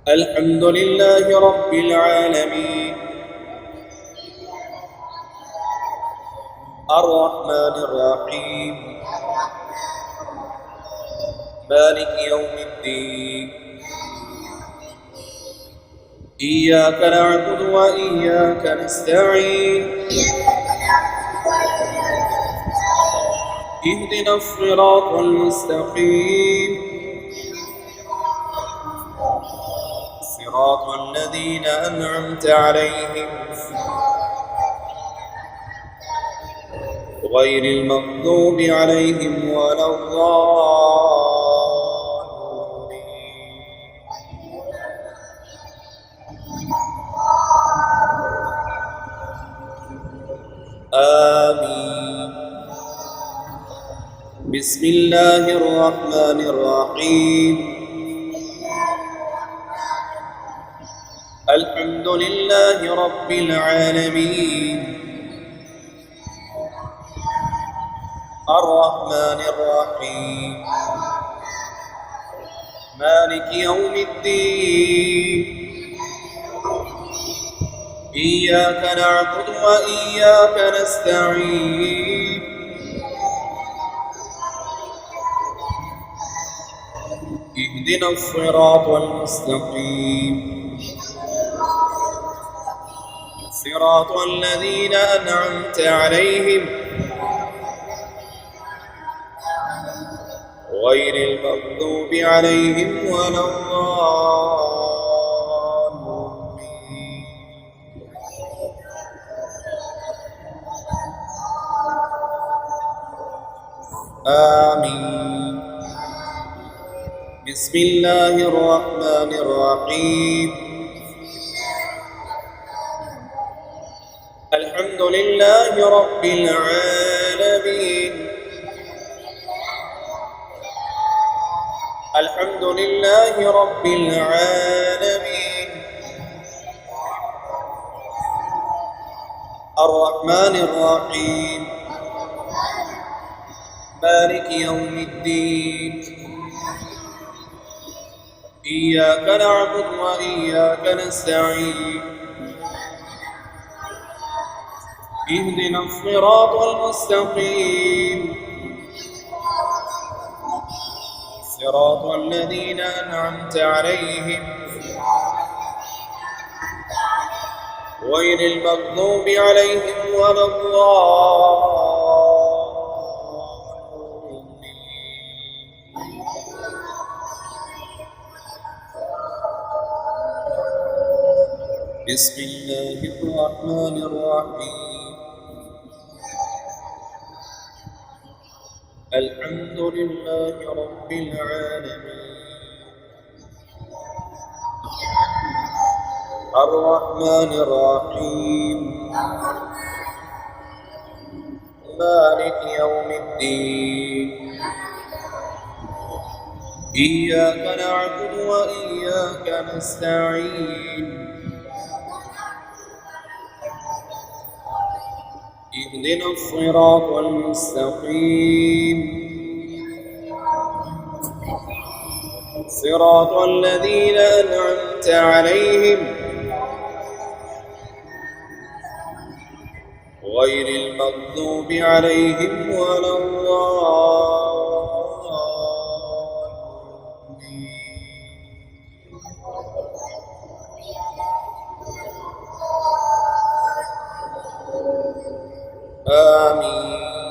الحمد لله رب العالمين الرحمن الرحيم مالك يوم الدين إياك نعبد وإياك نستعين اهدنا الصراط المستقيم صراط الذين أنعمت عليهم غير المغضوب عليهم ولا الضالين. آمين. بسم الله الرحمن الرحيم الحمد لله رب العالمين الرحمن الرحيم مالك يوم الدين إياك نعبد وإياك نستعين اهدنا الصراط المستقيم صراط الذين أنعمت عليهم غير المغضوب عليهم ولا الضالين. آمين. بسم الله الرحمن الرحيم الحمد لله رب العالمين الحمد لله رب العالمين الرحمن الرحيم مالك يوم الدين إياك نعبد وإياك نستعين اهدنا الصراط المستقيم صراط الذين أنعمت عليهم غير المغضوب عليهم ولا الضالين. بسم الله الرحمن الرحيم الحمد لله رب العالمين الرحمن الرحيم مالك يوم الدين إياك نعبد وإياك نستعين اهدنا الصراط المستقيم صراط الذين أنعمت عليهم غير المغضوب عليهم ولا الضالين. آمين.